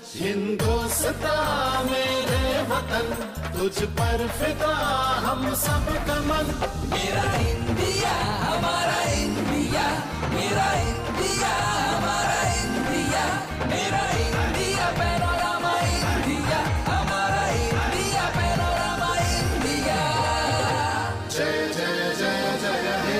हिंदुस्तान मेरे वतन, तुझ पर फिदा हम सब का मन। मेरा इंडिया हमारा इंडिया, मेरा इंडिया हमारा इंडिया, मेरा इंडिया पैनोरामा इंडिया, हमारा इंडिया पैनोरामा इंडिया। जय जय जय जय हे।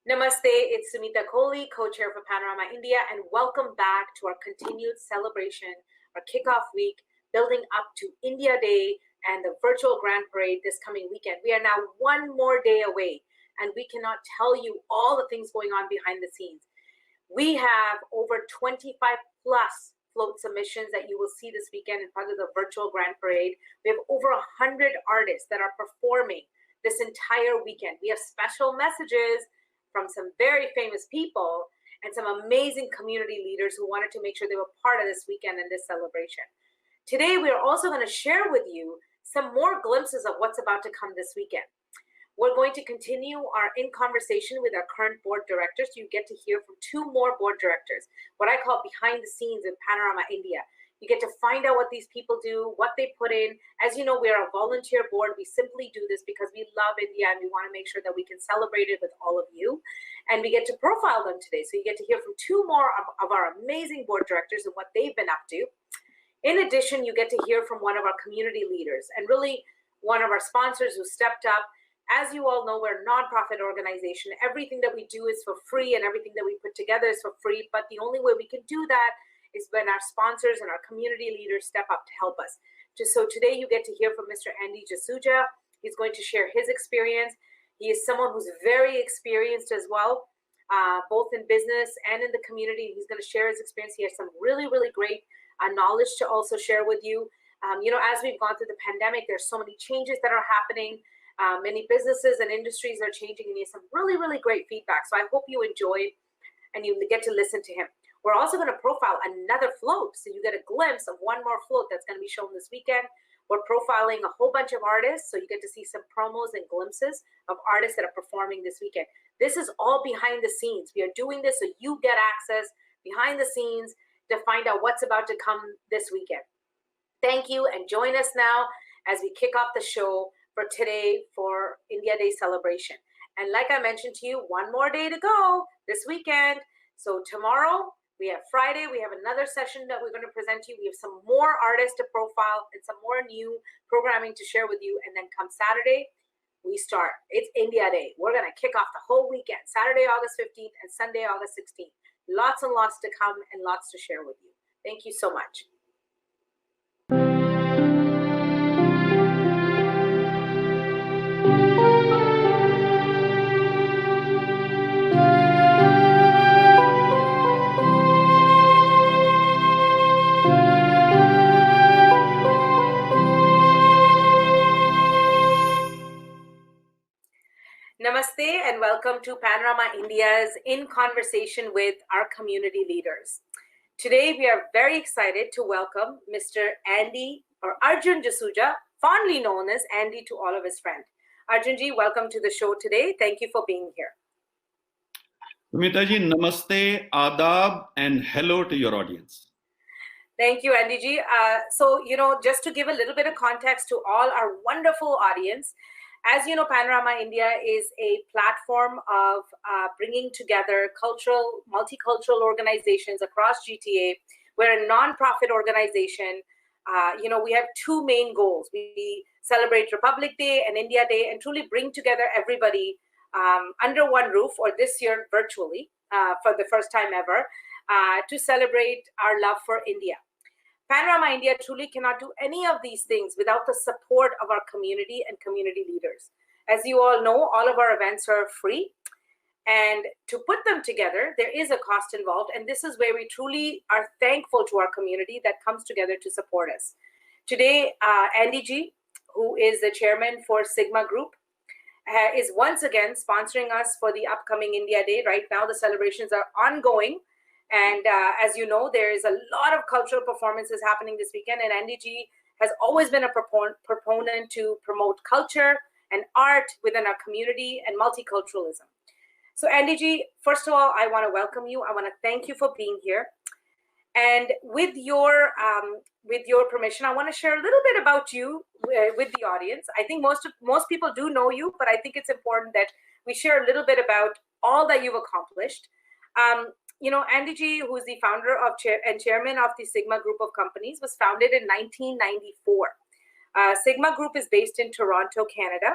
Namaste, it's Sumeeta Kohli, co-chair for Panorama India, and welcome back to our continued celebration, our kickoff week, building up to India Day and the virtual Grand Parade this coming weekend. We are now one more day away, and we cannot tell you all the things going on behind the scenes. We have over 25 plus float submissions that you will see this weekend in front of the virtual Grand Parade. We have over 100 artists that are performing this entire weekend. We have special messages from some very famous people and some amazing community leaders who wanted to make sure they were part of this weekend and this celebration. Today, we are also going to share with you some more glimpses of what's about to come this weekend. We're going to continue our in conversation with our current board directors. You get to hear from two more board directors, what I call behind the scenes in Panorama India. You get to find out what these people do, what they put in. As you know, we are a volunteer board. We simply do this because we love India and we want to make sure that we can celebrate it with all of you. And we get to profile them today. So you get to hear from two more of our amazing board directors and what they've been up to. In addition, you get to hear from one of our community leaders and really one of our sponsors who stepped up. As you all know, we're a nonprofit organization. Everything that we do is for free and everything that we put together is for free. But the only way we can do that is when our sponsors and our community leaders step up to help us. So today you get to hear from Mr. Arjun Jasuja. He's going to share his experience. He is someone who's very experienced as well, both in business and in the community. He's going to share his experience. He has some really, really great knowledge to also share with you. As we've gone through the pandemic, there's so many changes that are happening. Many businesses and industries are changing, and he has some really, really great feedback. So I hope you enjoy and you get to listen to him. We're also going to profile another float, so you get a glimpse of one more float that's going to be shown this weekend. We're profiling a whole bunch of artists, so you get to see some promos and glimpses of artists that are performing this weekend. This is all behind the scenes. We are doing this so you get access behind the scenes to find out what's about to come this weekend. Thank you, and join us now as we kick off the show for today for India Day celebration. And like I mentioned to you, one more day to go this weekend. So tomorrow, we have Friday, we have another session that we're going to present to you. We have some more artists to profile and some more new programming to share with you. And then come Saturday, we start. It's India Day. We're going to kick off the whole weekend, Saturday, August 15th and Sunday, August 16th. Lots and lots to come and lots to share with you. Thank you so much. Namaste and welcome to Panorama India's In Conversation with our community leaders. Today we are very excited to welcome Mr. Arjun Jasuja, fondly known as Andy to all of his friends. Arjunji, welcome to the show today. Thank you for being here. Sumeeta ji, namaste, adab, and hello to your audience. Thank you, Andy ji. Just to give a little bit of context to all our wonderful audience, as you know, Panorama India is a platform of bringing together multicultural organizations across GTA. We're a nonprofit organization. We have two main goals. We celebrate Republic Day and India Day and truly bring together everybody under one roof, or this year virtually for the first time ever, to celebrate our love for India. Panorama India truly cannot do any of these things without the support of our community and community leaders. As you all know, all of our events are free. And to put them together, there is a cost involved. And this is where we truly are thankful to our community that comes together to support us. Today, Andy G, who is the chairman for Sigma Group, is once again sponsoring us for the upcoming India Day. Right now, the celebrations are ongoing. And as you know, there is a lot of cultural performances happening this weekend. And NDG has always been a proponent to promote culture and art within our community and multiculturalism. So NDG, first of all, I want to welcome you. I want to thank you for being here. And with your permission, I want to share a little bit about you with the audience. I think most people do know you, but I think it's important that we share a little bit about all that you've accomplished. Andy G, who is the founder and chairman of the Sigma Group of Companies, was founded in 1994. Sigma Group is based in Toronto, Canada.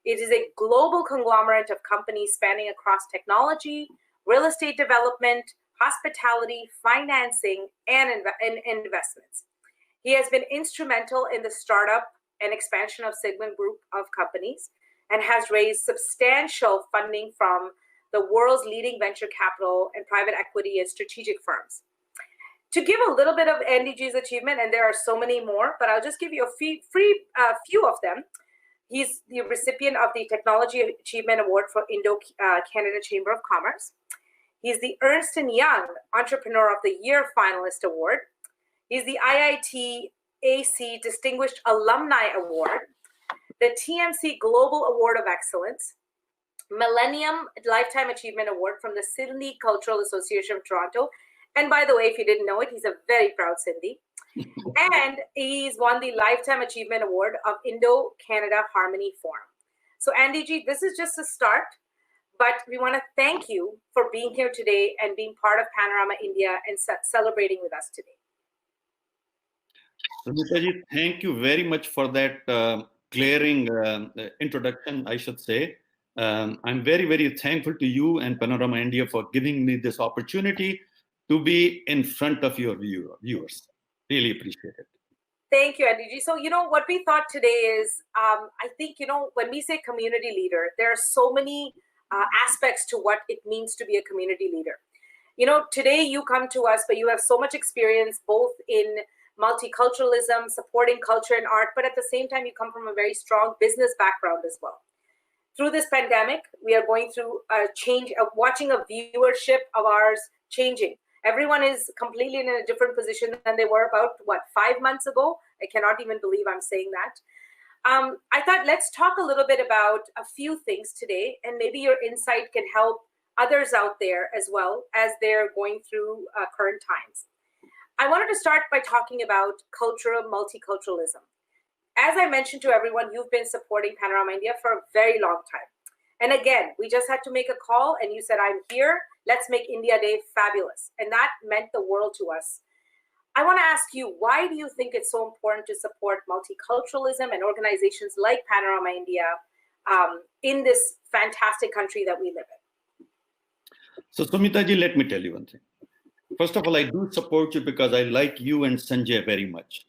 It is a global conglomerate of companies spanning across technology, real estate development, hospitality, financing, and investments. He has been instrumental in the startup and expansion of Sigma Group of Companies and has raised substantial funding from the world's leading venture capital and private equity and strategic firms. To give a little bit of NDG's achievement, and there are so many more, but I'll just give you a few of them. He's the recipient of the Technology Achievement Award for Indo-Canada Chamber of Commerce. He's the Ernst & Young Entrepreneur of the Year Finalist Award. He's the IIT AC Distinguished Alumni Award, the TMC Global Award of Excellence, Millennium Lifetime Achievement Award from the Sindhi Cultural Association of Toronto. And by the way, if you didn't know it, he's a very proud Sindhi. And he's won the Lifetime Achievement Award of Indo-Canada Harmony Forum. So Andy G, this is just a start, but we want to thank you for being here today and being part of Panorama India and celebrating with us today. Sumeeta ji, thank you very much for that clearing introduction, I should say. I'm very, very thankful to you and Panorama India for giving me this opportunity to be in front of your viewers. Really appreciate it. Thank you, Andy G. So, what we thought today is, I think, when we say community leader, there are so many aspects to what it means to be a community leader. Today you come to us, but you have so much experience both in multiculturalism, supporting culture and art, but at the same time, you come from a very strong business background as well. Through this pandemic, we are going through a change of watching a viewership of ours changing. Everyone is completely in a different position than they were about, 5 months ago? I cannot even believe I'm saying that. I thought let's talk a little bit about a few things today, and maybe your insight can help others out there as well as they're going through current times. I wanted to start by talking about cultural multiculturalism. As I mentioned to everyone, you've been supporting Panorama India for a very long time. And again, we just had to make a call and you said, I'm here, let's make India Day fabulous. And that meant the world to us. I want to ask you, why do you think it's so important to support multiculturalism and organizations like Panorama India in this fantastic country that we live in? So Sumeeta ji, let me tell you one thing. First of all, I do support you because I like you and Sanjay very much.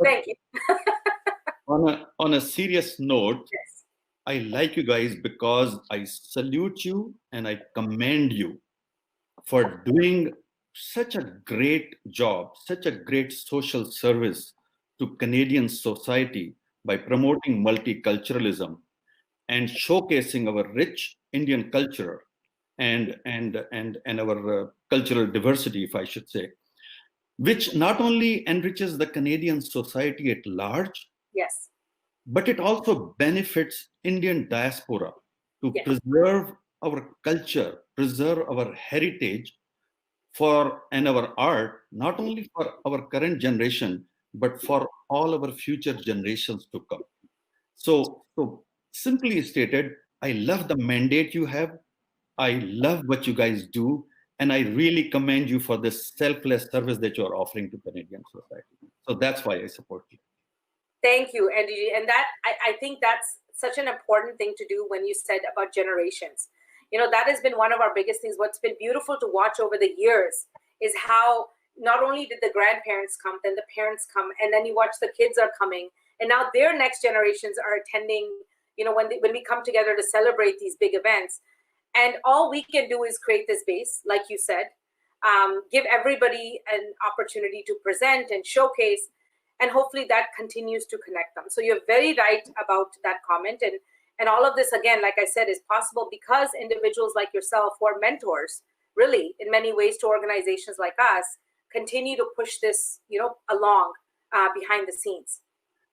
Thank you. On a serious note, Yes. I like you guys because I salute you and I commend you for doing such a great job, such a great social service to Canadian society by promoting multiculturalism and showcasing our rich Indian culture and our cultural diversity, if I should say, which not only enriches the Canadian society at large, Yes. but it also benefits Indian diaspora to Yes. preserve our culture, preserve our heritage and our art, not only for our current generation, but for all our future generations to come. So simply stated, I love the mandate you have. I love what you guys do. And I really commend you for this selfless service that you're offering to Canadian society. So that's why I support you. Thank you, Andy. And that I think that's such an important thing to do when you said about generations. That has been one of our biggest things. What's been beautiful to watch over the years is how not only did the grandparents come, then the parents come, and then you watch the kids are coming. And now their next generations are attending, when we come together to celebrate these big events. And all we can do is create this base, like you said, give everybody an opportunity to present and showcase. and hopefully that continues to connect them. So you're very right about that comment. And all of this, again, like I said, is possible because individuals like yourself who are mentors, really, in many ways, to organizations like us, continue to push this, along behind the scenes.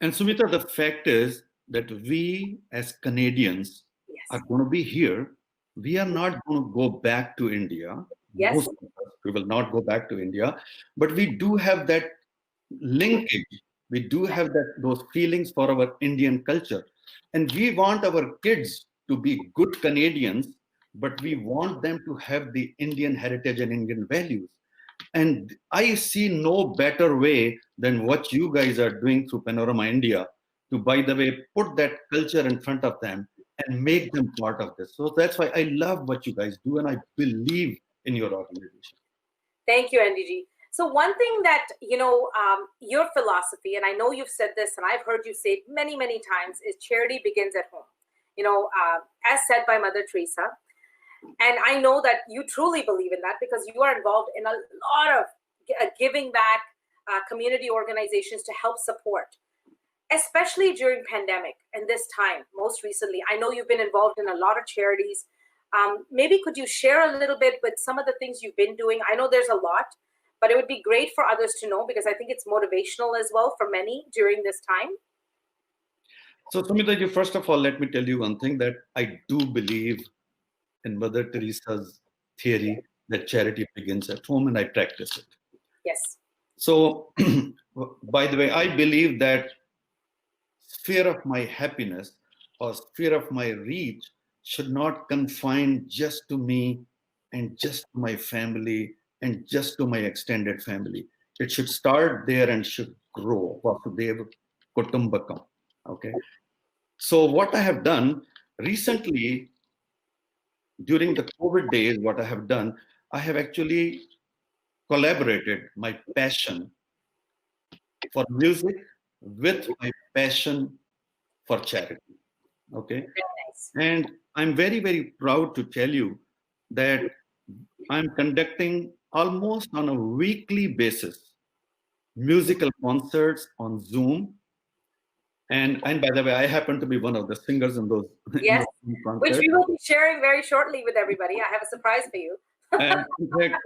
And Sumita, the fact is that we as Canadians are going to be here. We are not going to go back to India. Yes. Most of us, we will not go back to India, but we do have that linkage. We do have those feelings for our Indian culture. And we want our kids to be good Canadians, but we want them to have the Indian heritage and Indian values. And I see no better way than what you guys are doing through Panorama India to, by the way, put that culture in front of them and make them part of this. So that's why I love what you guys do, and I believe in your organization. Thank you, NDG. So one thing that, your philosophy, and I know you've said this, and I've heard you say it many, many times, is charity begins at home. As said by Mother Teresa. And I know that you truly believe in that because you are involved in a lot of giving back community organizations to help support, especially during pandemic and this time, most recently. I know you've been involved in a lot of charities. Maybe could you share a little bit with some of the things you've been doing? I know there's a lot, but it would be great for others to know because I think it's motivational as well for many during this time. So Sumita, first of all, let me tell you one thing, that I do believe in Mother Teresa's theory that charity begins at home, and I practice it. Yes. So, by the way, I believe that sphere of my happiness or sphere of my reach should not confine just to me and just to my family and just to my extended family. It should start there and should grow. Vasudeva Kutumbakam. Okay. So what I have done recently, during the COVID days, what I have done, I have actually collaborated my passion for music with my passion for charity. Okay. Very nice. And I'm very, very proud to tell you that I'm conducting almost on a weekly basis musical concerts on Zoom. And by the way, I happen to be one of the singers in those yes, concerts, which we will be sharing very shortly with everybody. I have a surprise for you. And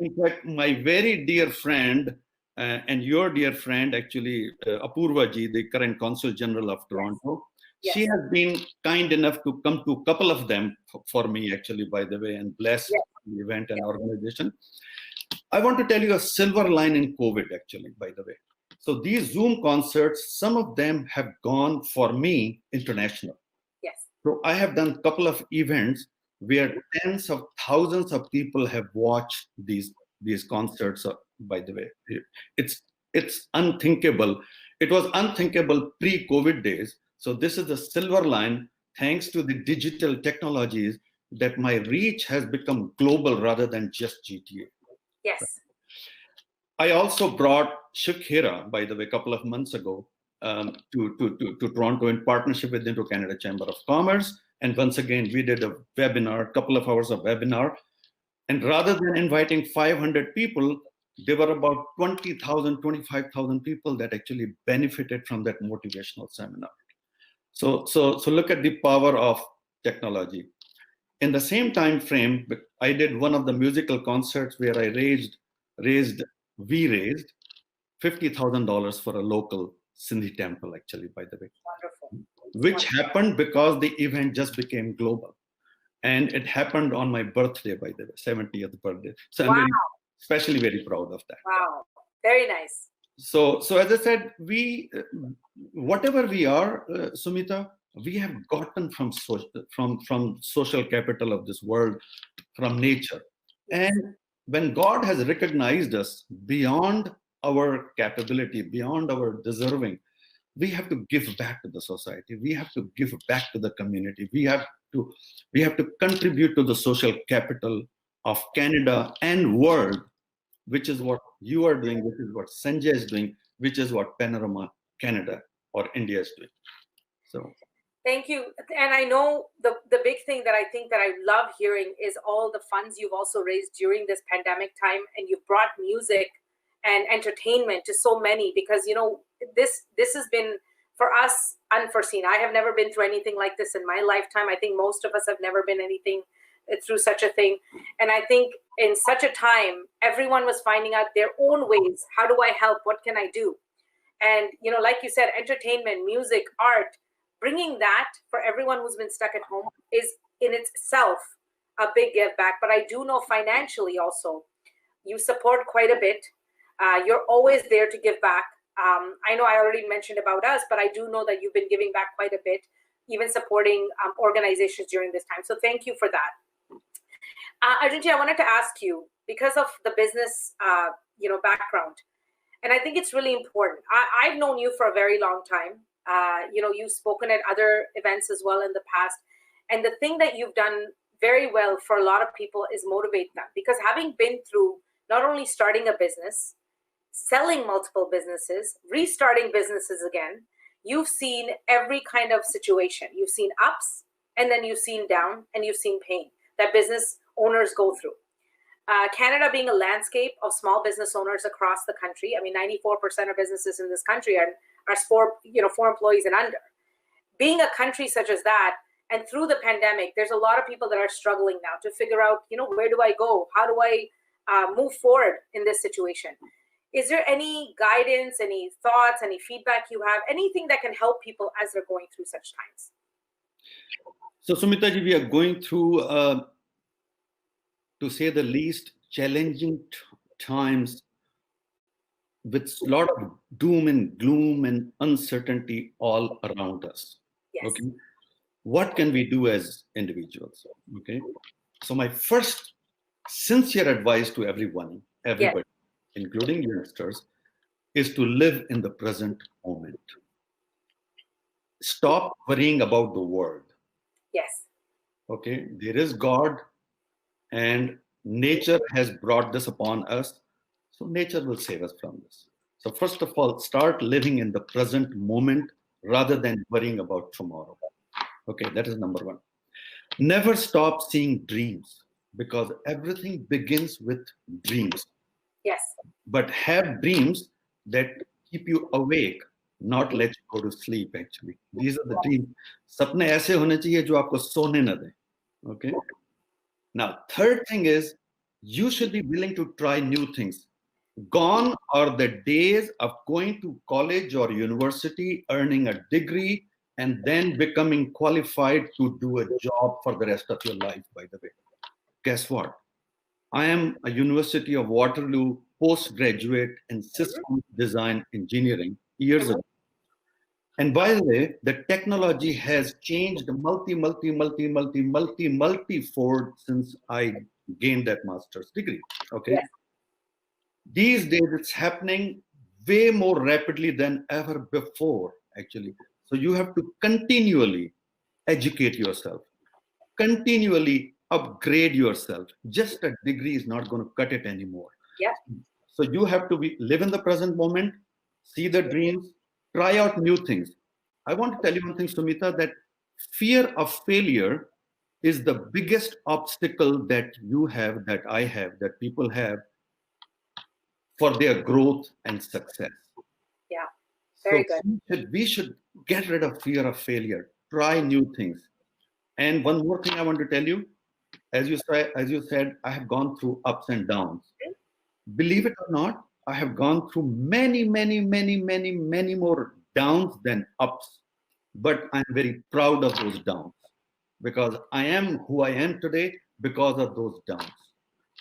in fact, my very dear friend and your dear friend, actually, Apurva ji, the current Consul General of Toronto, yes. She has been kind enough to come to a couple of them for me, actually, by the way, and bless the event and organization. I want to tell you a silver line in COVID, actually, by the way. So these Zoom concerts, some of them have gone for me international. Yes. So I have done a couple of events where tens of thousands of people have watched these concerts, by the way. It's unthinkable. It was unthinkable pre-COVID days. So this is the silver line, thanks to the digital technologies, that my reach has become global rather than just GTA. Yes. I also brought Shiv Khera, by the way, a couple of months ago to Toronto in partnership with the Indo-Canada Chamber of Commerce. And once again, we did a webinar, a couple of hours of webinar. And rather than inviting 500 people, there were about 20,000, 25,000 people that actually benefited from that motivational seminar. So look at the power of technology. In the same time frame, I did one of the musical concerts where I raised $50,000 for a local Sindhi temple, actually, by the way. Wonderful. Which happened because the event just became global. And it happened on my birthday, by the way, 70th birthday. So I'm especially very proud of that. Wow, very nice. So as I said, whatever we are, Sumita, we have gotten from social capital of this world, from nature. And when God has recognized us beyond our capability, beyond our deserving, we have to give back to the society. We have to give back to the community. We have to contribute to the social capital of Canada and world, which is what you are doing, which is what Sanjay is doing, which is what Panorama Canada or India is doing. So thank you. And I know the big thing that I think that I love hearing is all the funds you've also raised during this pandemic time, and you've brought music and entertainment to so many, because this has been for us unforeseen. I have never been through anything like this in my lifetime. I think most of us have never been anything through such a thing. And I think in such a time, everyone was finding out their own ways. How do I help? What can I do? And like you said, entertainment, music, art, bringing that for everyone who's been stuck at home is in itself a big give back. But I do know financially also, you support quite a bit. You're always there to give back. I know I already mentioned about us, but I do know that you've been giving back quite a bit, even supporting organizations during this time. So thank you for that. Arjunji, I wanted to ask you, because of the business, background, and I think it's really important. I've known you for a very long time. You've spoken at other events as well in the past. And the thing that you've done very well for a lot of people is motivate them. Because having been through not only starting a business, selling multiple businesses, restarting businesses again, you've seen every kind of situation. You've seen ups, and then you've seen down, and you've seen pain that business owners go through. Canada being a landscape of small business owners across the country. I mean, 94% of businesses in this country are four employees and under. Being a country such as that, and through the pandemic, there's a lot of people that are struggling now to figure out, where do I go? How do I move forward in this situation? Is there any guidance, any thoughts, any feedback you have, anything that can help people as they're going through such times? So, Sumeeta ji, we are going through, to say the least, challenging times with a lot of doom and gloom and uncertainty all around us. Yes. Okay. What can we do as individuals? Okay. So my first sincere advice to everybody, yes, including youngsters, is to live in the present moment. Stop worrying about the world. Yes. Okay. There is God, and nature has brought this upon us. So nature will save us from this. So first of all, start living in the present moment rather than worrying about tomorrow. Okay, that is number one. Never stop seeing dreams, because everything begins with dreams. Yes. But have dreams that keep you awake, not let you go to sleep, actually. These are the dreams. Sapne aise hone chahiye jo aapko sone na de. Okay. Now, third thing is, you should be willing to try new things. Gone are the days of going to college or university, earning a degree, and then becoming qualified to do a job for the rest of your life, by the way. Guess what? I am a University of Waterloo postgraduate in systems design engineering years ago. And by the way, the technology has changed multi-fold since I gained that master's degree. Okay. Yes. These days, it's happening way more rapidly than ever before, actually. So you have to continually educate yourself, continually upgrade yourself. Just a degree is not going to cut it anymore. Yeah. So you have to live in the present moment, see the dreams, try out new things. I want to tell you one thing, Sumeeta, that fear of failure is the biggest obstacle that you have, that I have, that people have for their growth and success. Yeah, very good. We should get rid of fear of failure, try new things. And one more thing I want to tell you, as you said, I have gone through ups and downs. Believe it or not, I have gone through many more downs than ups. But I'm very proud of those downs, because I am who I am today because of those downs.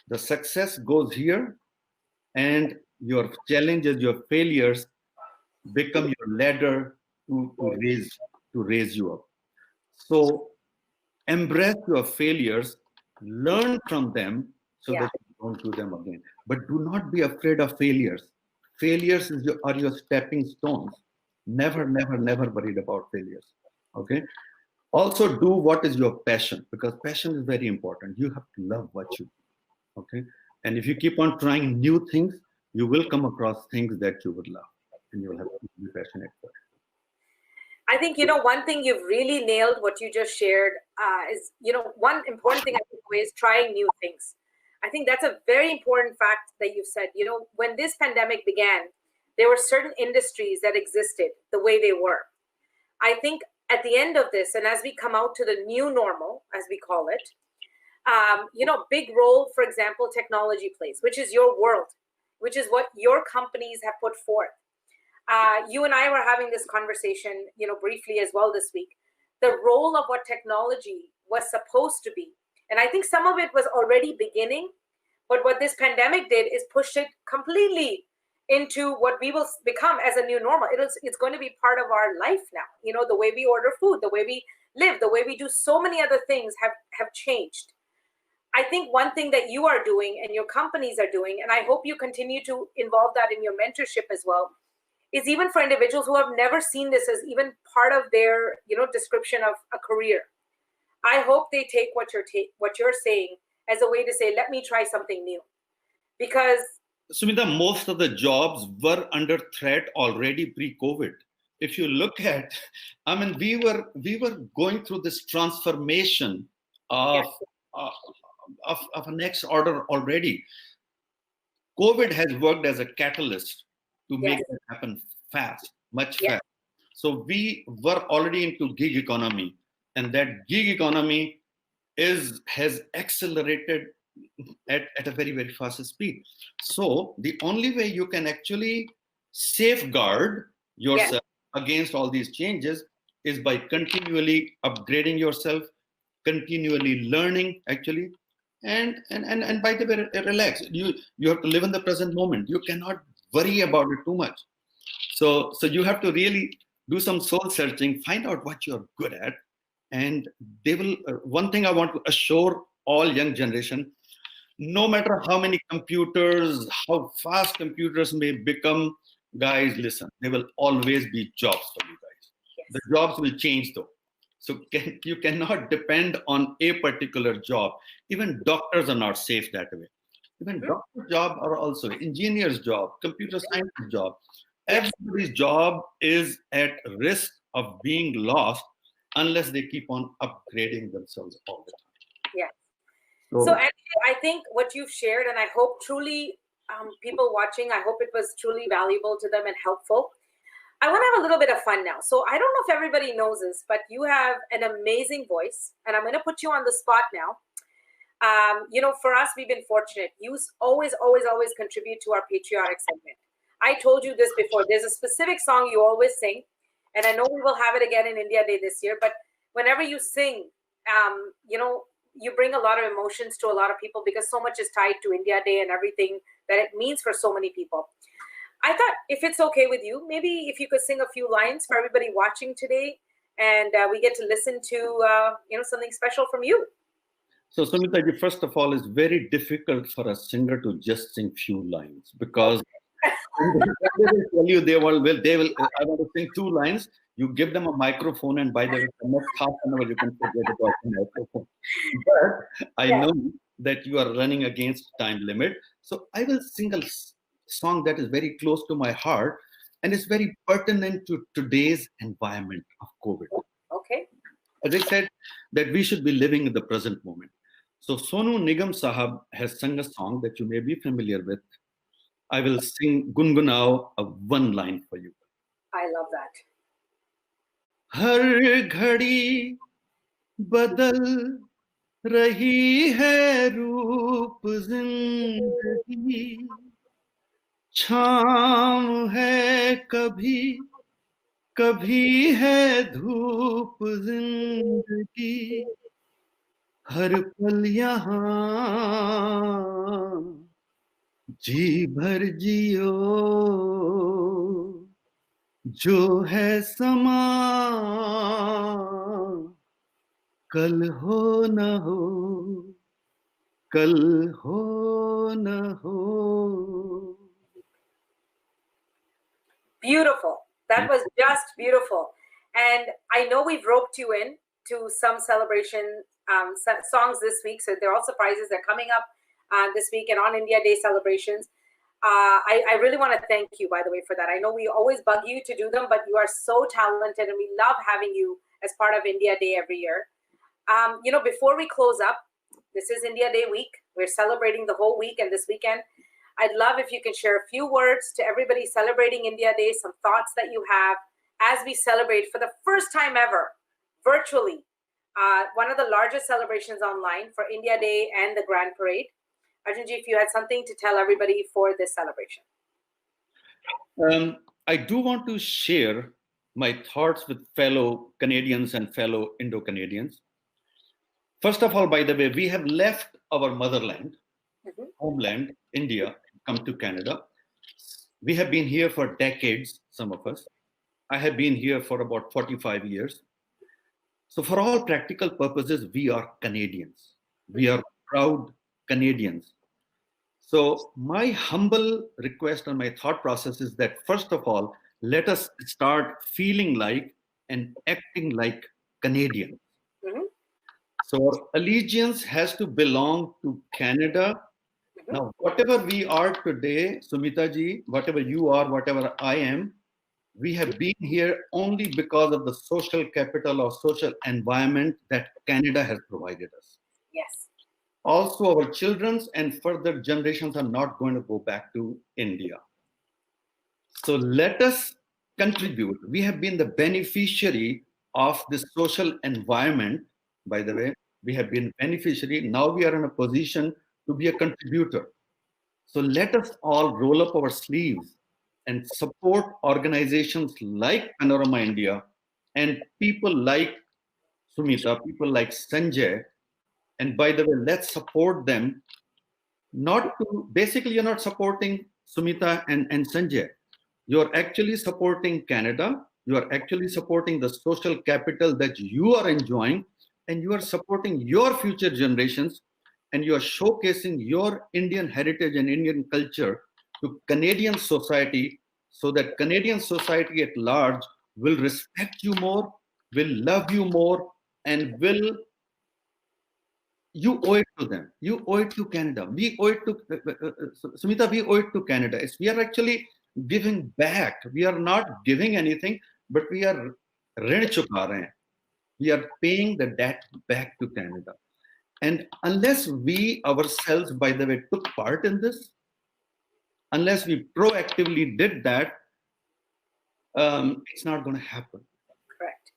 The success goes here, and your challenges, your failures become your ladder to raise you up. So embrace your failures, learn from them so that you don't do them again. But do not be afraid of failures. Failures are your stepping stones. Never worried about failures. Okay. Also, do what is your passion, because passion is very important. You have to love what you do. Okay. And if you keep on trying new things, you will come across things that you would love, and you will have to be passionate for it. I think, one thing you've really nailed, what you just shared, is, one important thing I think is trying new things. I think that's a very important fact that you've said. You know, when this pandemic began, there were certain industries that existed the way they were. I think at the end of this, and as we come out to the new normal, as we call it, you know, big role, for example, technology plays, which is your world, which is what your companies have put forth. You and I were having this conversation, you know, briefly as well this week. The role of what technology was supposed to be. And I think some of it was already beginning, but what this pandemic did is push it completely into what we will become as a new normal. It's going to be part of our life now. You know, the way we order food, the way we live, the way we do so many other things have changed. I think one thing that you are doing and your companies are doing, and I hope you continue to involve that in your mentorship as well, is even for individuals who have never seen this as even part of their, you know, description of a career. I hope they take what you're saying as a way to say, let me try something new. Because Sumeeta, most of the jobs were under threat already pre-COVID. If you look at, I mean, we were going through this transformation of a next order already. COVID has worked as a catalyst to make it happen fast, much fast. So we were already into gig economy, and that gig economy has accelerated at a very, very fast speed. So the only way you can actually safeguard yourself against all these changes is by continually upgrading yourself, continually learning actually, and by the way, relax. You have to live in the present moment. You cannot worry about it too much. So you have to really do some soul searching, find out what you're good at, and they will. One thing I want to assure all young generation: no matter how many computers, how fast computers may become, guys, listen, there will always be jobs for you guys. The jobs will change though. So you cannot depend on a particular job. Even doctors are not safe that way. Even doctor's job are also engineer's job, computer scientist's job. Everybody's job is at risk of being lost unless they keep on upgrading themselves all the time. Yes. So actually, I think what you've shared, and I hope truly people watching, I hope it was truly valuable to them and helpful. I want to have a little bit of fun now. So I don't know if everybody knows this, but you have an amazing voice, and I'm going to put you on the spot now. You know, for us, we've been fortunate. You always contribute to our patriotic segment. I told you this before. There's a specific song you always sing, and I know we will have it again in India Day this year, but whenever you sing, you know, you bring a lot of emotions to a lot of people because so much is tied to India Day and everything that it means for so many people. I thought if it's okay with you, maybe if you could sing a few lines for everybody watching today, and we get to listen to you know, something special from you. So Sumeeta, first of all, it's very difficult for a singer to just sing few lines because they will tell you they will. I want to sing 2 lines. You give them a microphone, and by the next half an hour, you can forget about the microphone. But I know that you are running against time limit, so I will sing a song that is very close to my heart, and it's very pertinent to today's environment of COVID. Okay. As I said, that we should be living in the present moment. So Sonu Nigam Sahab has sung a song that you may be familiar with. I will sing Gungunao a 1 line for you. I love that. हर घड़ी बदल रही है रूप जिंदगी छाँव है कभी कभी है धूप जिंदगी हर पल यहाँ जी भर जियो जो है समा कल हो न हो कल हो न हो. Beautiful. That was just beautiful. And I know we've roped you in to some celebration songs this week. So they're all surprises. They're coming up this week and on India Day celebrations. I really want to thank you, by the way, for that. I know we always bug you to do them, but you are so talented and we love having you as part of India Day every year. You know, before we close up, This is India Day week. We're celebrating the whole week and this weekend. I'd love if you can share a few words to everybody celebrating India Day, some thoughts that you have as we celebrate for the first time ever, virtually, one of the largest celebrations online for India Day and the Grand Parade. Arjunji, if you had something to tell everybody for this celebration. I do want to share my thoughts with fellow Canadians and fellow Indo-Canadians. First of all, by the way, we have left our motherland, homeland, India, come to Canada. We have been here for decades, some of us. I have been here for about 45 years. So for all practical purposes, we are Canadians. We are proud Canadians. So my humble request and my thought process is that, first of all, let us start feeling like and acting like Canadians. So our allegiance has to belong to Canada. Now, whatever we are today, Sumeeta ji, whatever you are, whatever I am, we have been here only because of the social capital or social environment that Canada has provided us. Yes. Also, our children's and further generations are not going to go back to India. So let us contribute. We have been the beneficiary of this social environment. By the way, we have been beneficiary. Now we are in a position to be a contributor. So let us all roll up our sleeves and support organizations like Panorama India and people like Sumeeta, people like Sanjay. And by the way, let's support them. Basically, you're not supporting Sumeeta and Sanjay. You're actually supporting Canada. You are actually supporting the social capital that you are enjoying, and you are supporting your future generations, and you are showcasing your Indian heritage and Indian culture to Canadian society, so that Canadian society at large will respect you more, will love you more, and you owe it to them. You owe it to Canada. We owe it to Sumeeta. We owe it to Canada. We are actually giving back. We are not giving anything, but we are ऋण चुका रहे हैं. We are paying the debt back to Canada. And unless we ourselves, by the way, took part in this, unless we proactively did that, it's not going to happen. Correct.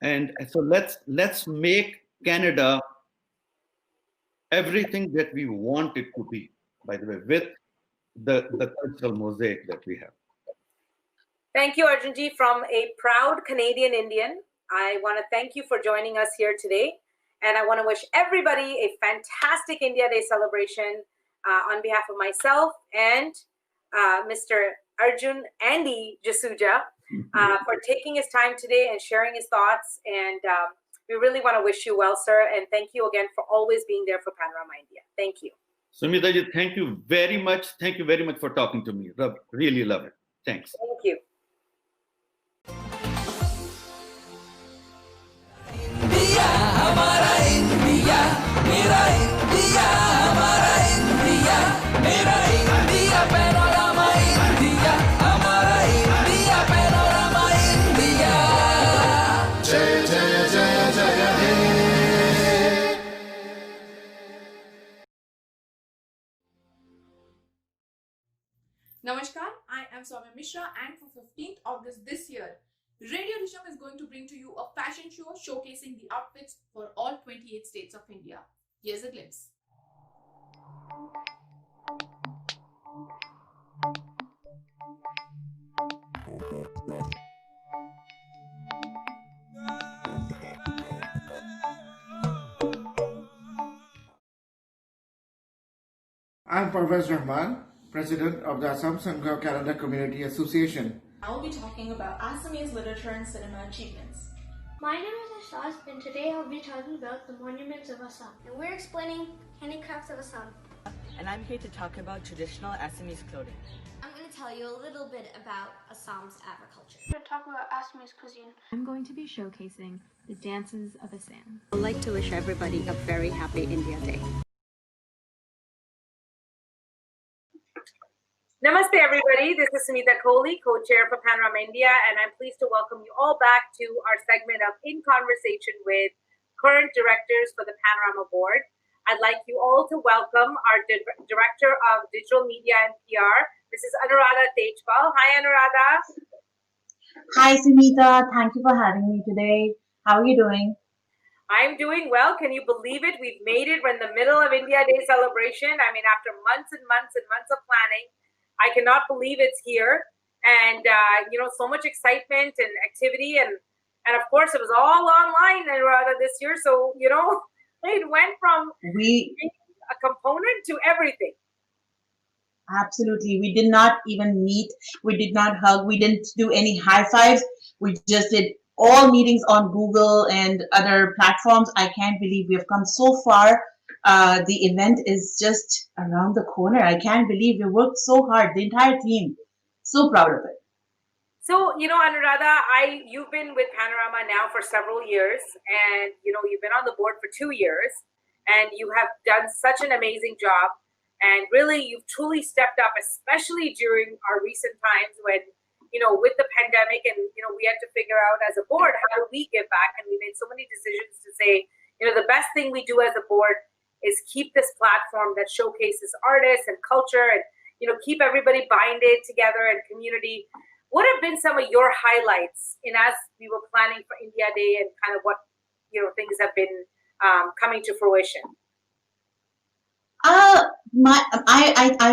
And so let's make Canada everything that we want it to be, by the way, with the cultural mosaic that we have. Thank you, Arjunji. From a proud Canadian Indian, I want to thank you for joining us here today. And I want to wish everybody a fantastic India Day celebration on behalf of myself and Mr. Arjun Jasuja for taking his time today and sharing his thoughts. And we really want to wish you well, sir. And thank you again for always being there for Panorama India. Thank you. Sumeeta ji, thank you very much. Thank you very much for talking to me. Really love it. Thanks. Thank you. India, हमारा India, मेरा India, हमारा India, मेरा India, Panorama India, हमारा India, Panorama India. जय जय जय जय हे. Namaskar, I am Soumya Mishra, and for 15th August this year, Radio Risham is going to bring to you a fashion show showcasing the outfits for all 28 states of India. Here's a glimpse. I'm Parvez Rahman, President of the Assam Sangha Canada Community Association. I will be talking about Assamese literature and cinema achievements. My name is Ashaz, and today I'll be talking about the monuments of Assam. And we're explaining handicrafts of Assam. And I'm here to talk about traditional Assamese clothing. I'm going to tell you a little bit about Assam's agriculture. I'm going to talk about Assamese cuisine. I'm going to be showcasing the dances of Assam. I'd like to wish everybody a very happy India Day. Namaste, everybody. This is Sumeeta Kohli, co-chair for Panorama India, and I'm pleased to welcome you all back to our segment of In Conversation with current directors for the Panorama Board. I'd like you all to welcome our Director of Digital Media and PR, Mrs. Anuradha Tejpal. Hi, Anuradha. Hi, Sumeeta. Thank you for having me today. How are you doing? I'm doing well. Can you believe it? We've made it. We're in the middle of India Day celebration. I mean, after months and months and months of planning, I cannot believe it's here. And, so much excitement and activity. And of course, it was all online this year. So, it went from a component to everything. Absolutely. We did not even meet. We did not hug. We didn't do any high fives. We just did all meetings on Google and other platforms. I can't believe we have come so far. The event is just around the corner. I can't believe we worked so hard, the entire team. So proud of it. So, Anuradha, you've been with Panorama now for several years, and, you've been on the board for 2 years, and you have done such an amazing job. And really, you've truly stepped up, especially during our recent times when, with the pandemic and, we had to figure out as a board, how do we give back? And we made so many decisions to say, the best thing we do as a board is keep this platform that showcases artists and culture and, keep everybody binded together and community. What have been some of your highlights as we were planning for India Day and kind of what, things have been coming to fruition? I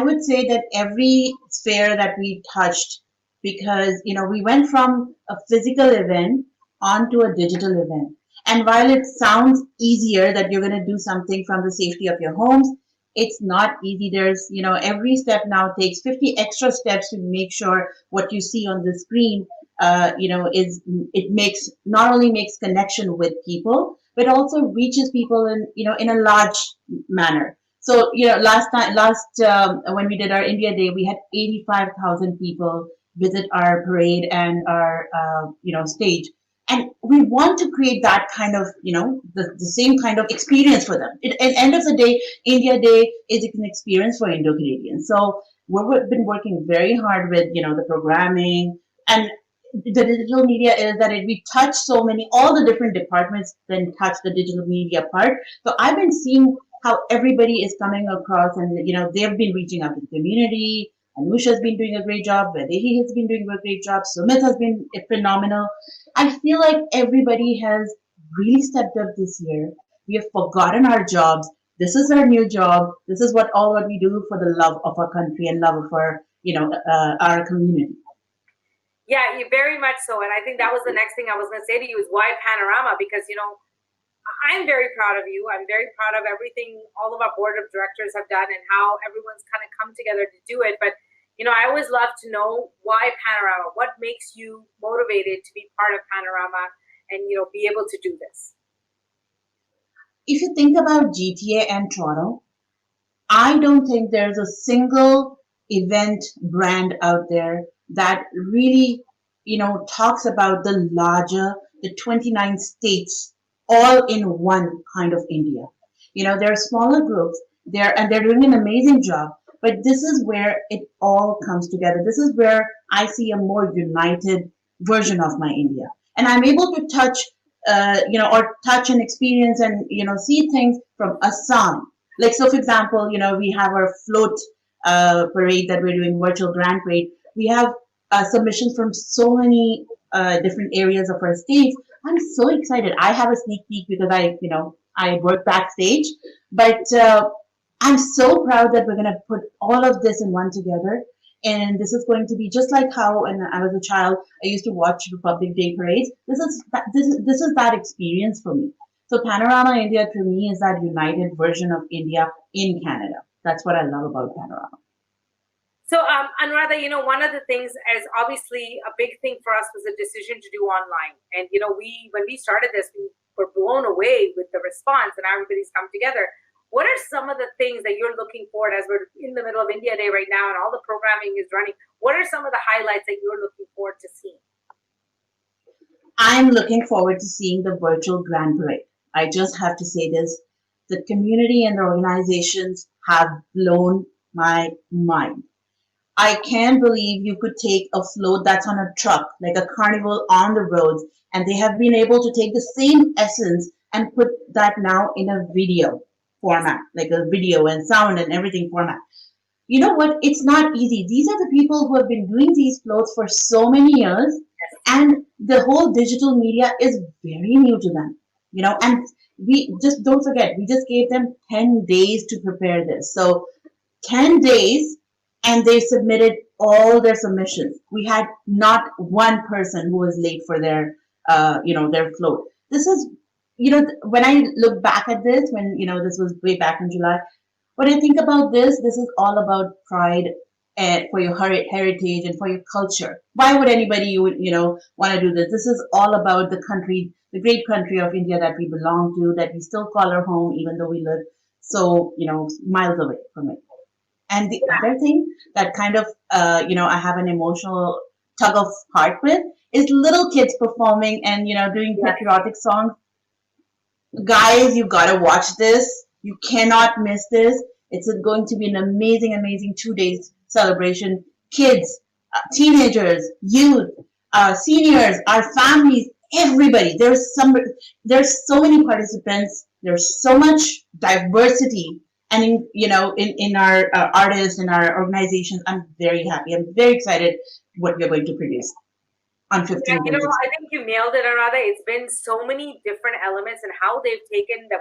would say that every sphere that we touched, because we went from a physical event onto a digital event. And while it sounds easier that you're going to do something from the safety of your homes, it's not easy. There's every step now takes 50 extra steps to make sure what you see on the screen not only makes connection with people, but also reaches people in a large manner. So, last when we did our India Day, we had 85,000 people visit our parade and our, stage. And we want to create that kind of, the same kind of experience for them. At the end of the day, India Day is an experience for Indo-Canadians. So we've been working very hard with, the programming, and the digital media is that we touch all the different departments then touch the digital media part. So I've been seeing how everybody is coming across, and they've been reaching out to the community. Anusha's been doing a great job. Vaidehi has been doing a great job. Sumit has been phenomenal. I feel like everybody has really stepped up this year. We have forgotten our jobs. This is our new job. This is what we do for the love of our country and love of our community. Yeah, very much so. And I think that was the next thing I was going to say to you is why Panorama? Because, I'm very proud of you. I'm very proud of everything all of our board of directors have done and how everyone's kind of come together to do it. But, I always love to know why Panorama. What makes you motivated to be part of Panorama and, be able to do this? If you think about GTA and Toronto, I don't think there's a single event brand out there that really, talks about the 29 states all in one kind of India. There are smaller groups there and they're doing an amazing job, but this is where it all comes together. This is where I see a more united version of my India. And I'm able to touch, or touch and experience and, see things from Assam. Like, so for example, we have our float parade that we're doing, virtual grand parade. We have submissions from so many different areas of our states. I'm so excited. I have a sneak peek because I work backstage, but I'm so proud that we're going to put all of this in one together. And this is going to be just like how when I was a child, I used to watch Republic Day parades. This is that experience for me. So Panorama India to me is that united version of India in Canada. That's what I love about Panorama. So, Anuradha, one of the things is obviously a big thing for us was a decision to do online. And, when we started this, we were blown away with the response and everybody's come together. What are some of the things that you're looking forward as we're in the middle of India Day right now and all the programming is running? What are some of the highlights that you're looking forward to seeing? I'm looking forward to seeing the virtual Grand Parade. I just have to say this. The community and the organizations have blown my mind. I can't believe you could take a float that's on a truck, like a carnival on the roads, and they have been able to take the same essence and put that now in a video format, like a video and sound and everything format. You know what? It's not easy. These are the people who have been doing these clothes for so many years, and the whole digital media is very new to them. And we just don't forget, we just gave them 10 days to prepare this. So 10 days, and they submitted all their submissions. We had not one person who was late for their float. This is, when I look back at this, when, this was way back in July, when I think about this is all about pride and for your heritage and for your culture. Why would anybody, want to do this? This is all about the country, the great country of India that we belong to, that we still call our home, even though we live so, miles away from it. And the other thing that kind of, I have an emotional tug of heart with is little kids performing and, doing patriotic songs. Guys, you gotta watch this. You cannot miss this. It's going to be an amazing, amazing 2 days celebration. Kids, teenagers, youth, seniors, our families, everybody. There's so many participants. There's so much diversity, and in our artists and our organizations, I'm very happy. I'm very excited what we're going to produce on 15th. Yeah, I think you nailed it, Anuradha. It's been so many different elements and how they've taken the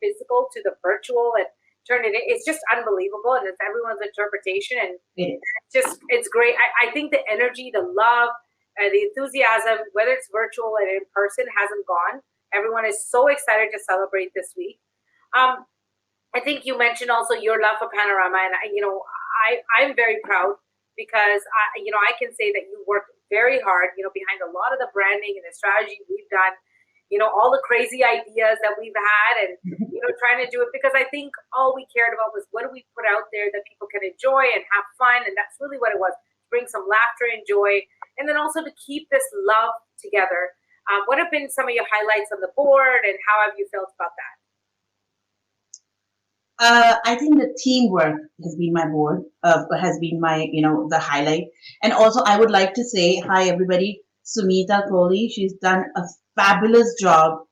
physical to the virtual and turned it in. It's just unbelievable, and it's everyone's interpretation, and it's great. I think the energy, the love, the enthusiasm, whether it's virtual and in person, hasn't gone. Everyone is so excited to celebrate this week. I think you mentioned also your love for Panorama, and I'm very proud because I can say that you worked very hard, behind a lot of the branding and the strategy we've done, all the crazy ideas that we've had, and trying to do it because I think all we cared about was what do we put out there that people can enjoy and have fun, and that's really what it was. Bring some laughter and joy, and then also to keep this love together. What have been some of your highlights on the board, and how have you felt about that? I think the teamwork has been the highlight. And also I would like to say, hi everybody, Sumeeta Kohli, she's done a fabulous job.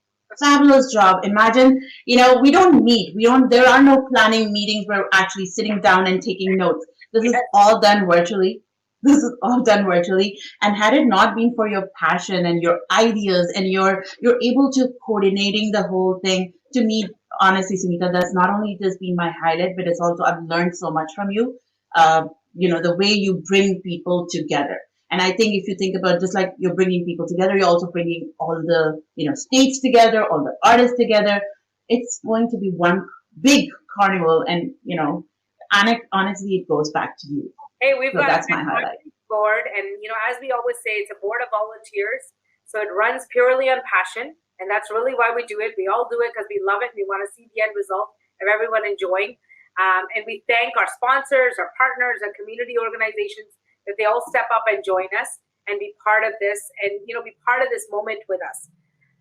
Imagine, we don't meet, there are no planning meetings. We're actually sitting down and taking notes. This is all done virtually. And had it not been for your passion and your ideas and you're able to coordinating the whole thing, to me, honestly, Sumeeta, that's not only just been my highlight, but it's also I've learned so much from you. The way you bring people together. And I think if you think about just like you're bringing people together, you're also bringing all the states together, all the artists together. It's going to be one big carnival, and honestly, it goes back to you. Hey, we've got that's my highlight. Board, and as we always say, it's a board of volunteers, so it runs purely on passion. And that's really why we do it. We all do it because we love it. We want to see the end result of everyone enjoying. And we thank our sponsors, our partners, our community organizations that they all step up and join us and be part of this and, be part of this moment with us.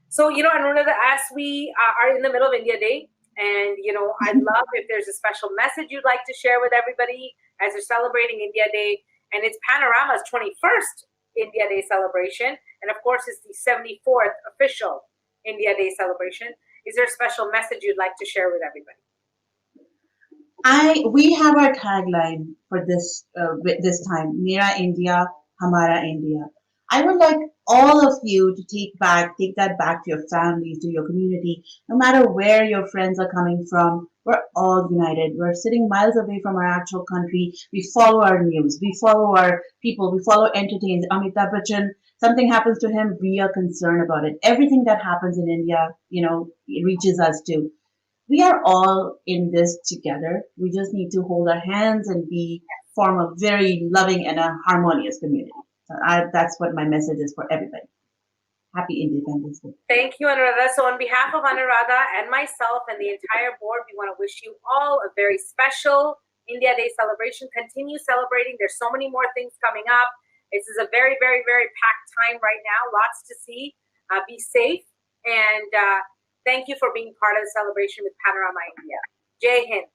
So, Anuradha, as we are in the middle of India Day, and, I'd love if there's a special message you'd like to share with everybody as they're celebrating India Day. And it's Panorama's 21st India Day celebration. And of course, it's the 74th official India Day celebration. Is there a special message you'd like to share with everybody? We have our tagline for this time, Mera India, Hamara India. I would like all of you to take that back to your families, to your community, no matter where your friends are coming from. We're all united. We're sitting miles away from our actual country. We follow our news. We follow our people. We follow entertainers. Amitabh Bachchan, something happens to him, we are concerned about it. Everything that happens in India, it reaches us too. We are all in this together. We just need to hold our hands and form a very loving and a harmonious community. So that's what my message is for everybody. Happy Independence Day. Thank you, Anuradha. So on behalf of Anuradha and myself and the entire board, we want to wish you all a very special India Day celebration. Continue celebrating. There's so many more things coming up. This is a very, very, very packed time right now. Lots to see. Be safe. And thank you for being part of the celebration with Panorama India. Jai Hind.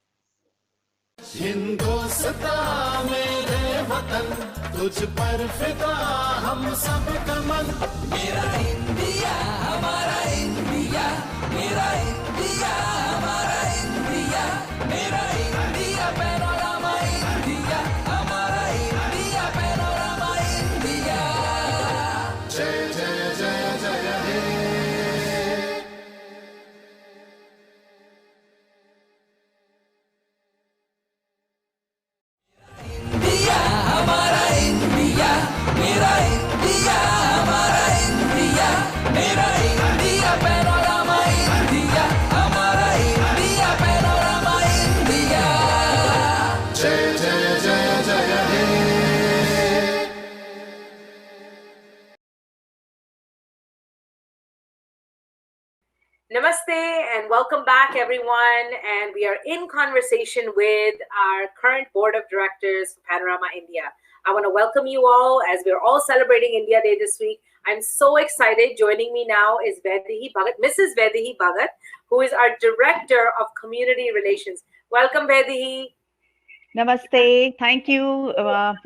Hindustan मेरे वतन तुझ पर फिदा हम सब का मन मेरा इंडिया हमारा इंडिया मेरा इंडिया हमारा India Namaste and welcome back, everyone. And we are in conversation with our current board of directors for Panorama India. I want to welcome you all as we're all celebrating India Day this week. I'm so excited. Joining me now is Vaidehi Bhagat, Mrs. Vaidehi Bhagat, who is our Director of Community Relations. Welcome, Vaidehi. Namaste. Thank you.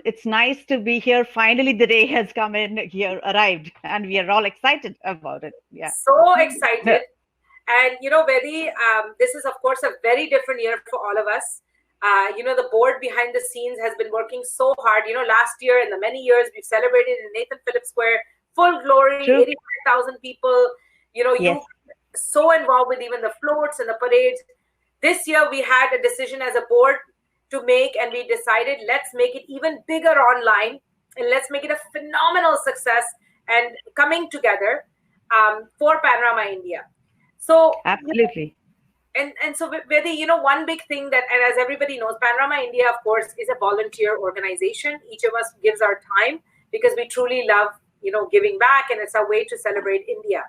It's nice to be here. Finally, the day has come in here, arrived, and we are all excited about it. Yeah. So excited. And, Vaidehi, this is, of course, a very different year for all of us. The board behind the scenes has been working so hard. Last year and the many years we've celebrated in Nathan Phillips Square, full glory, 85,000 people. Yes. You so involved with even the floats and the parades. This year we had a decision as a board to make, and we decided let's make it even bigger online and let's make it a phenomenal success and coming together for Panorama India. So absolutely. And so Vaidehi, one big thing that, and as everybody knows, Panorama India, of course, is a volunteer organization. Each of us gives our time because we truly love, giving back, and it's a way to celebrate India.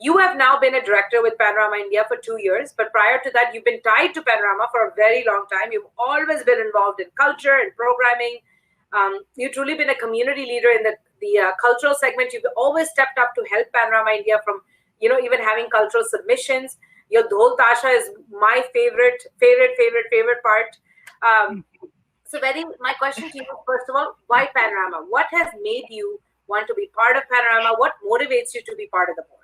You have now been a director with Panorama India for 2 years, but prior to that, you've been tied to Panorama for a very long time. You've always been involved in culture and programming. You've truly been a community leader in the cultural segment. You've always stepped up to help Panorama India from, even having cultural submissions. Your Dhol Tasha is my favorite part. So Vaidehi, my question to you, first of all, why Panorama? What has made you want to be part of Panorama? What motivates you to be part of the board?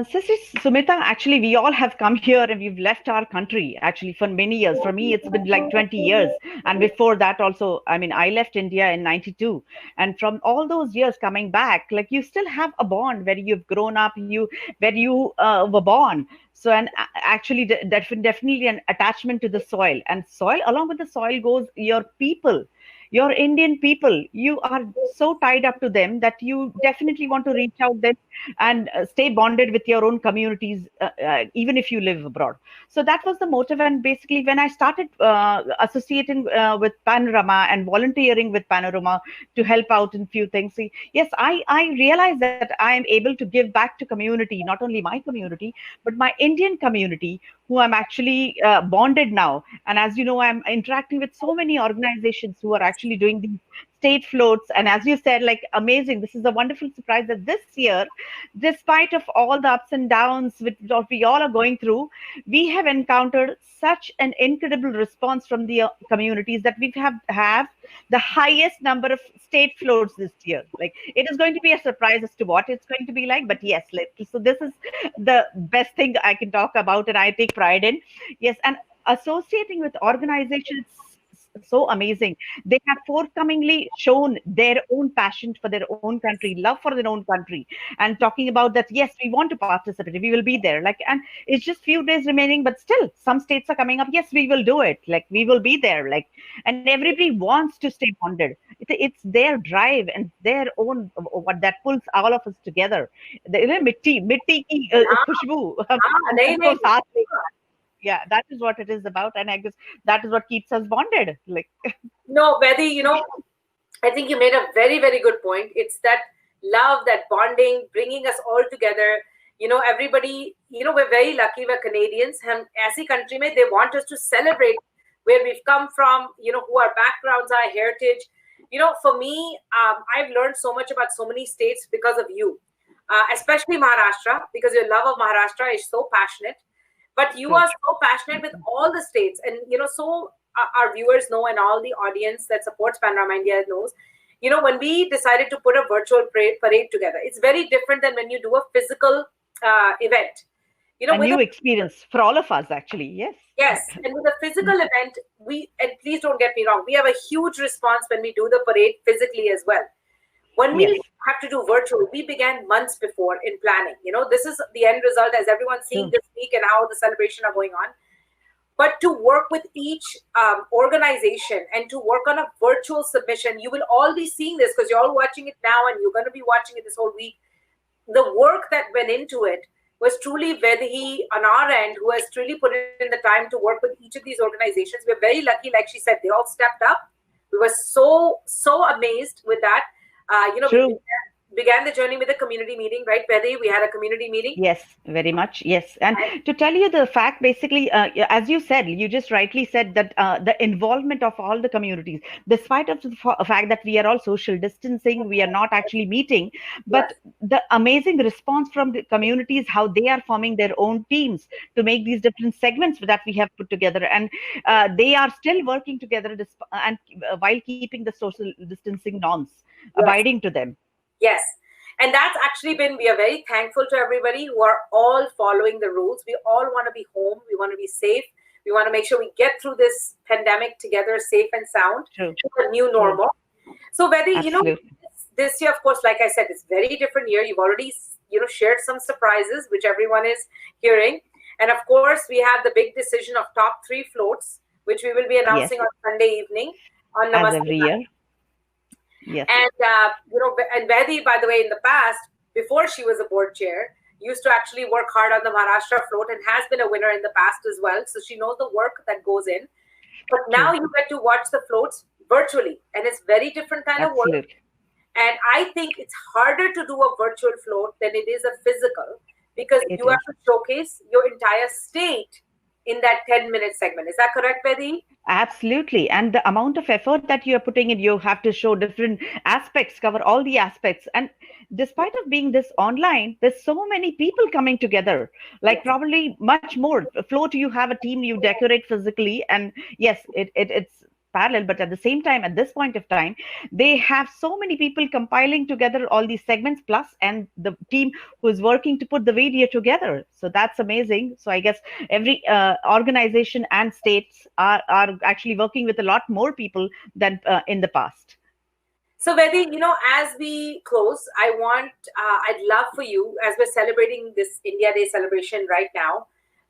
Sister Sumeeta, actually, we all have come here and we've left our country actually for many years. For me, it's been like 20 years. And before that also, I left India in 92. And from all those years coming back, like you still have a bond where you've grown up, where you were born. So, and actually definitely an attachment to the soil, and soil, along with the soil goes your people. Your Indian people, you are so tied up to them that you definitely want to reach out them and stay bonded with your own communities, even if you live abroad. So that was the motive. And basically, when I started associating with Panorama and volunteering with Panorama to help out in few things, yes, I realized that I am able to give back to community, not only my community, but my Indian community, who I'm actually bonded now. And as you know, I'm interacting with so many organizations who are actually doing these state floats. And as you said, like amazing, this is a wonderful surprise that this year, despite of all the ups and downs which we all are going through, we have encountered such an incredible response from the communities that we have the highest number of state floats this year. Like it is going to be a surprise as to what it's going to be like, but yes, so this is the best thing I can talk about and I take pride in. Yes, and associating with organizations so amazing. They have forthcomingly shown their own passion for their own country, love for their own country, and talking about that, yes, we want to participate, we will be there. Like, and it's just few days remaining, but still some states are coming up. Yes, we will do it. Like, we will be there. Like, and everybody wants to stay bonded. It's their drive and their own what that pulls all of us together. Mitti ki khushboo. Yeah, that is what it is about, and I guess that is what keeps us bonded. Like, no, Vaidehi, I think you made a very, very good point. It's that love, that bonding, bringing us all together. Everybody, we're very lucky. We're Canadians, and ऐसी country mein, they want us to celebrate where we've come from. Who our backgrounds are, heritage. For me, I've learned so much about so many states because of you, especially Maharashtra, because your love of Maharashtra is so passionate. But you are so passionate with all the states, and so our viewers know, and all the audience that supports Panorama India knows. When we decided to put a virtual parade together, it's very different than when you do a physical event. A new experience for all of us, actually. Yes. Yes, and with a physical event, and please don't get me wrong, we have a huge response when we do the parade physically as well. When we have to do virtual, we began months before in planning. This is the end result, as everyone's seeing this week and how the celebration are going on. But to work with each organization and to work on a virtual submission, you will all be seeing this because you're all watching it now and you're going to be watching it this whole week. The work that went into it was truly Vaidehi on our end, who has truly put in the time to work with each of these organizations. We're very lucky, like she said, they all stepped up. We were so amazed with that. began the journey with a community meeting, right, Vaidehi? We had a community meeting. Yes, very much. Yes. And to tell you the fact, basically, as you said, you just rightly said that the involvement of all the communities, despite of the fact that we are all social distancing, we are not actually meeting, but the amazing response from the communities, how they are forming their own teams to make these different segments that we have put together. And they are still working together and while keeping the social distancing norms, abiding to them. Yes. And that's actually been, we are very thankful to everybody who are all following the rules. We all want to be home. We want to be safe. We want to make sure we get through this pandemic together, safe and sound, to the new normal. So, Vaidehi, you know, this year, of course, like I said, it's a very different year. You've already, you know, shared some surprises, which everyone is hearing. And of course, we have the big decision of top 3 floats, which we will be announcing on Sunday evening on Namaste. As every year. Yes. And, you know, and Vaidehi, by the way, in the past, before she was a board chair, used to actually work hard on the Maharashtra float and has been a winner in the past as well. So she knows the work that goes in. But now you get to watch the floats virtually. And it's very different kind of work. And I think it's harder to do a virtual float than it is a physical, because you have to showcase your entire state in that 10-minute segment. Is that correct, Vaidehi? Absolutely. And the amount of effort that you are putting in, you have to show different aspects, cover all the aspects. And despite of being this online, there's so many people coming together, like probably much more. Float, you have a team, you decorate physically. And yes, it's parallel, but at the same time, at this point of time, they have so many people compiling together all these segments, plus and the team who is working to put the video together. So that's amazing. So I guess every organization and states are actually working with a lot more people than in the past. So Vaidehi, you know, as we close, I'd love for you, as we're celebrating this India Day celebration right now,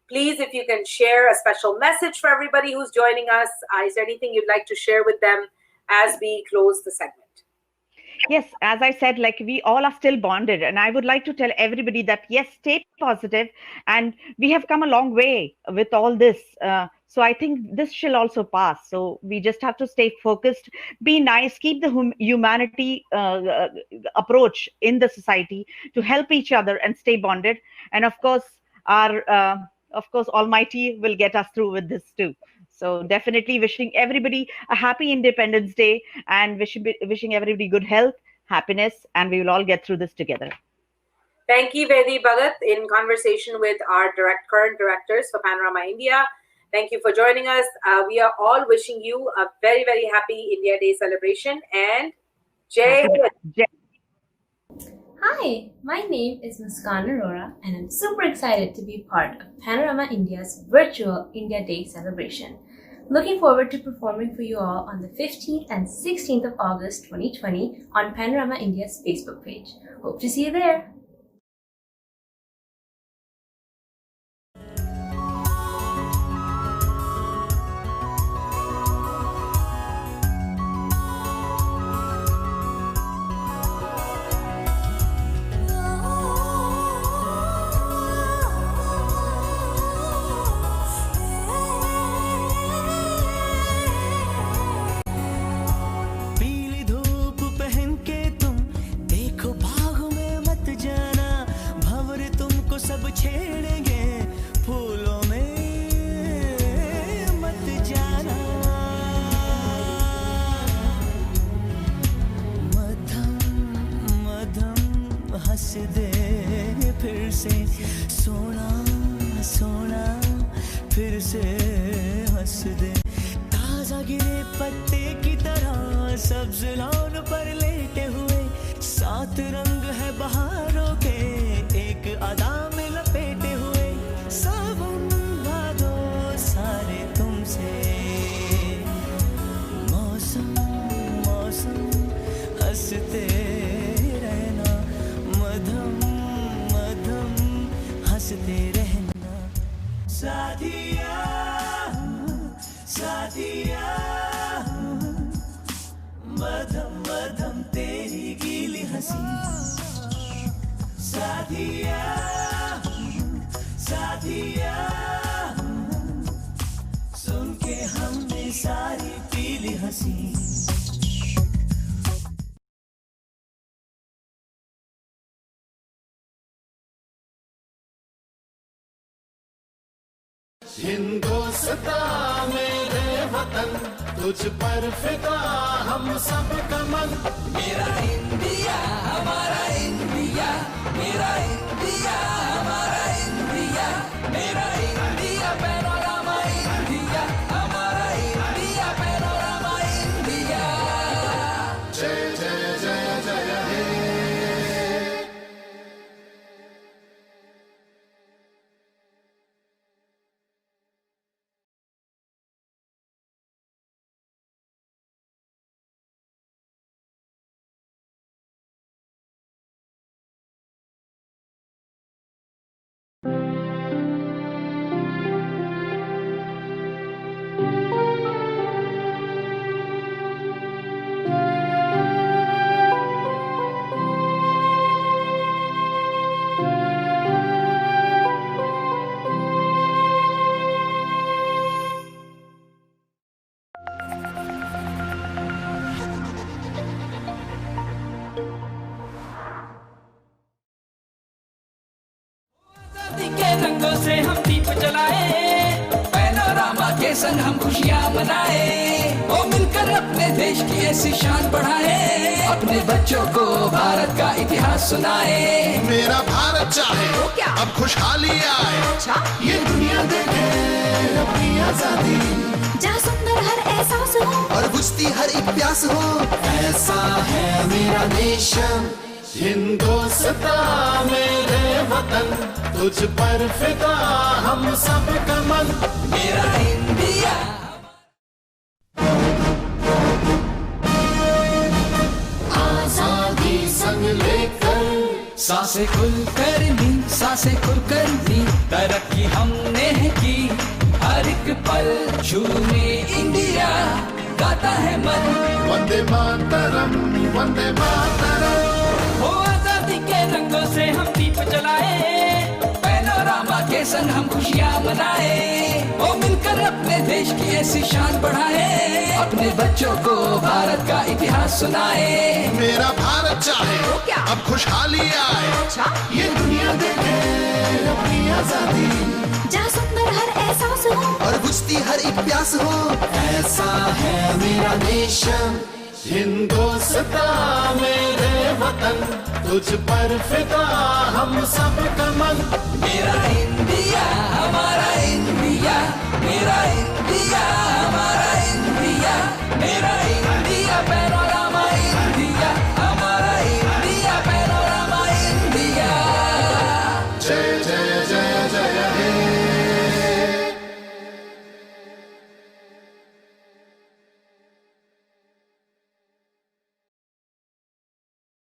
please, if you can share a special message for everybody who's joining us. Is there anything you'd like to share with them as we close the segment? Yes, as I said, like we all are still bonded. And I would like to tell everybody that, yes, stay positive. And we have come a long way with all this. So I think this shall also pass. So we just have to stay focused, be nice, keep the humanity approach in the society to help each other and stay bonded. And of course, Almighty will get us through with this too. So definitely wishing everybody a happy Independence Day and wishing everybody good health, happiness, and we will all get through this together. Thank you, Vaidehi Bhagat, in conversation with our current directors for Panorama India. Thank you for joining us. We are all wishing you a very, very happy India Day celebration, and Jai Hind. Hi, my name is Muskan Arora and I'm super excited to be part of Panorama India's virtual India Day celebration. Looking forward to performing for you all on the 15th and 16th of August 2020 on Panorama India's Facebook page. Hope to see you there. सुन के हमने सारी पीली हंसी हिंदुस्ता मेरे वतन, तुझ पर फिदा हम सब का मन। मेरा इंडिया हमारा इंडिया, मेरा इंडिया हमारा इंडिया, मेरा इंडिया पैनोरामा इंडिया, हमारा इंडिया पैनोरामा इंडिया। जय जय जय जय हे। के रंगों से हम दीप जलाए, पैनोरामा के संग हम खुशियाँ मनाए, ओ मिलकर अपने देश की ऐसी शान बढ़ाए, अपने बच्चों को भारत का इतिहास सुनाए। मेरा भारत चाहे क्या? अब खुशहाली आए, ये दुनिया देखे अपनी आजादी, जहाँ सुंदर हर एहसास हो और बुझती हर एक प्यास हो, ऐसा है मेरा नेशन। हिंदुस्ता मेरे वतन, तुझ पर फिदा हम सब का मन। मेरा इंडिया आजादी संग लेकर, सांसें खुलकर ली, सांसें खुलकर ली, तरक्की हमने की, हर एक पल झूमे इंडिया, गाता है मन। वंदे मातरम, वंदे मातरम। हो आजादी के रंगों से हम दीप जलाए, पैनोरामा के संग हम खुशियाँ मनाए, ओ मिलकर अपने देश की ऐसी शान बढ़ाए, अपने बच्चों को भारत का इतिहास सुनाए। मेरा भारत चाहे क्या? अब खुशहाली आए, ये दुनिया देखे अपनी आजादी, जहाँ सुंदर हर एहसास हो और बुझती हर एक प्यास हो, ऐसा है मेरा नेशन। हिंदुस्ता मेरे वतन, तुझ पर फिदा हम सब का मन। मेरा इंडिया हमारा इंडिया।